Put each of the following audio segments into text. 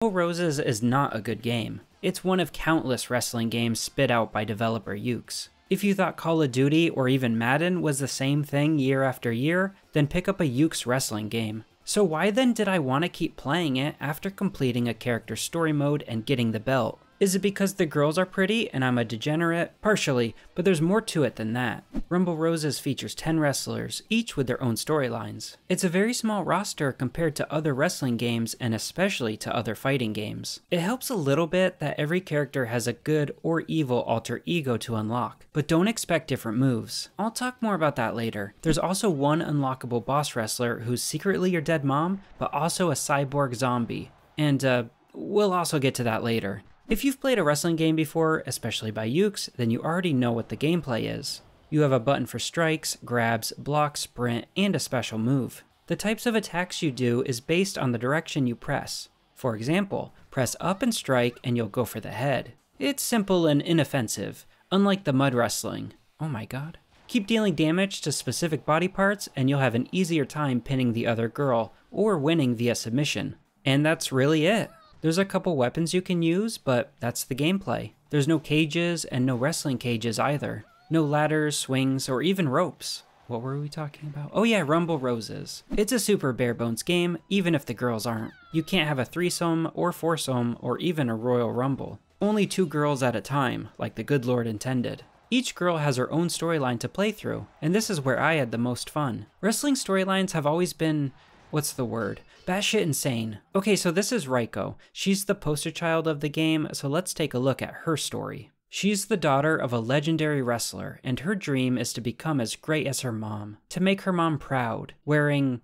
Roses is not a good game. It's one of countless wrestling games spit out by developer Yukes. If you thought Call of Duty or even Madden was the same thing year after year, then pick up a Yukes wrestling game. So why then did I want to keep playing it after completing a character story mode and getting the belt? Is it because the girls are pretty and I'm a degenerate? Partially, but there's more to it than that. Rumble Roses features 10 wrestlers, each with their own storylines. It's a very small roster compared to other wrestling games and especially to other fighting games. It helps a little bit that every character has a good or evil alter ego to unlock, but don't expect different moves. I'll talk more about that later. There's also one unlockable boss wrestler who's secretly your dead mom, but also a cyborg zombie. And we'll also get to that later. If you've played a wrestling game before, especially by Yukes, then you already know what the gameplay is. You have a button for strikes, grabs, blocks, sprint, and a special move. The types of attacks you do is based on the direction you press. For example, press up and strike and you'll go for the head. It's simple and inoffensive, unlike the mud wrestling. Oh my god. Keep dealing damage to specific body parts and you'll have an easier time pinning the other girl, or winning via submission. And that's really it. There's a couple weapons you can use, but that's the gameplay. There's no cages and no wrestling cages either. No ladders, swings, or even ropes. What were we talking about? Oh yeah, Rumble Roses. It's a super bare bones game, even if the girls aren't. You can't have a threesome or foursome or even a Royal Rumble. Only 2 girls at a time, like the good Lord intended. Each girl has her own storyline to play through, and this is where I had the most fun. Wrestling storylines have always been, what's the word? Batshit insane. Okay, so this is Reiko. She's the poster child of the game, so let's take a look at her story. She's the daughter of a legendary wrestler, and her dream is to become as great as her mom. To make her mom proud, wearing,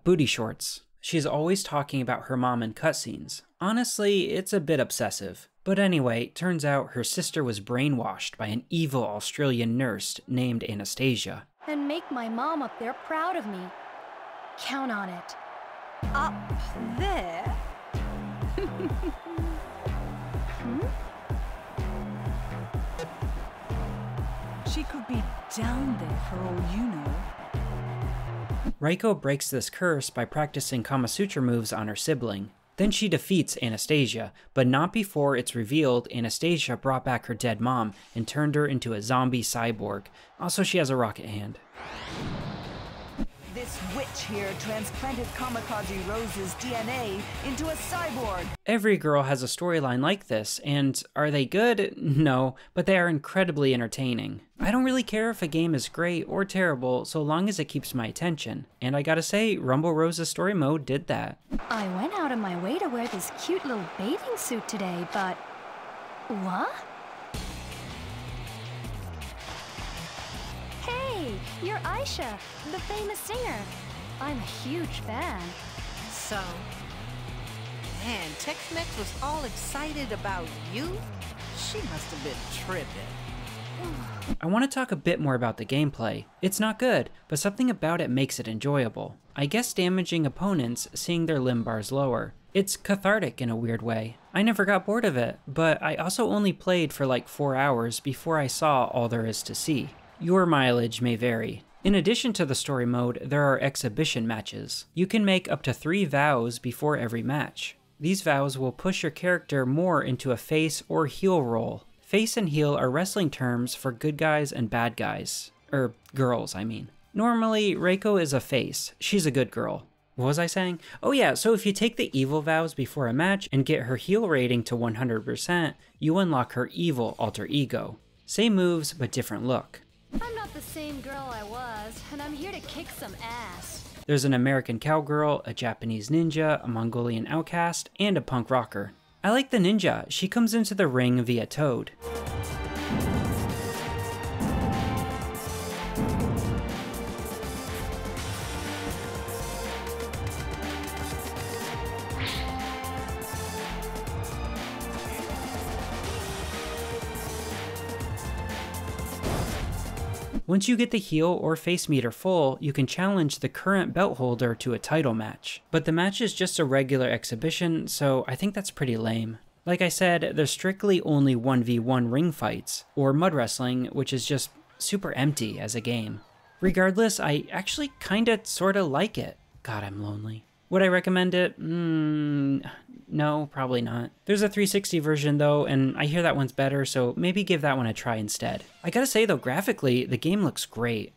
booty shorts. She's always talking about her mom in cutscenes. Honestly, it's a bit obsessive. But anyway, turns out her sister was brainwashed by an evil Australian nurse named Anastasia. And make my mom up there proud of me. Count on it. Up there? She could be down there for all you know. Reiko breaks this curse by practicing Kama Sutra moves on her sibling. Then she defeats Anastasia, but not before it's revealed Anastasia brought back her dead mom and turned her into a zombie cyborg. Also, she has a rocket hand. This witch here transplanted Kamikaze Rose's DNA into a cyborg. Every girl has a storyline like this, and are they good? No, but they are incredibly entertaining. I don't really care if a game is great or terrible so long as it keeps my attention, and I gotta say, Rumble Rose's story mode did that. I went out of my way to wear this cute little bathing suit today, but... What? Hey, you're Aisha, the famous singer. I'm a huge fan. So, man, Tex-Mex was all excited about you? She must have been tripping. I want to talk a bit more about the gameplay. It's not good, but something about it makes it enjoyable. I guess damaging opponents, seeing their limb bars lower. It's cathartic in a weird way. I never got bored of it, but I also only played for like 4 hours before I saw all there is to see. Your mileage may vary. In addition to the story mode, there are exhibition matches. You can make up to 3 vows before every match. These vows will push your character more into a face or heel role. Face and heel are wrestling terms for good guys and bad guys. Girls, I mean. Normally, Reiko is a face. She's a good girl. What was I saying? Oh yeah, so if you take the evil vows before a match and get her heel rating to 100%, you unlock her evil alter ego. Same moves, but different look. I'm not the same girl I was, and I'm here to kick some ass. There's an American cowgirl, a Japanese ninja, a Mongolian outcast, and a punk rocker. I like the ninja. She comes into the ring via Toad. Once you get the heel or face meter full, you can challenge the current belt holder to a title match. But the match is just a regular exhibition, so I think that's pretty lame. Like I said, there's strictly only 1v1 ring fights, or mud wrestling, which is just super empty as a game. Regardless, I actually kinda sorta like it. God, I'm lonely. Would I recommend it? No, probably not. There's a 360 version though, and I hear that one's better, so maybe give that one a try instead. I gotta say though, graphically, the game looks great.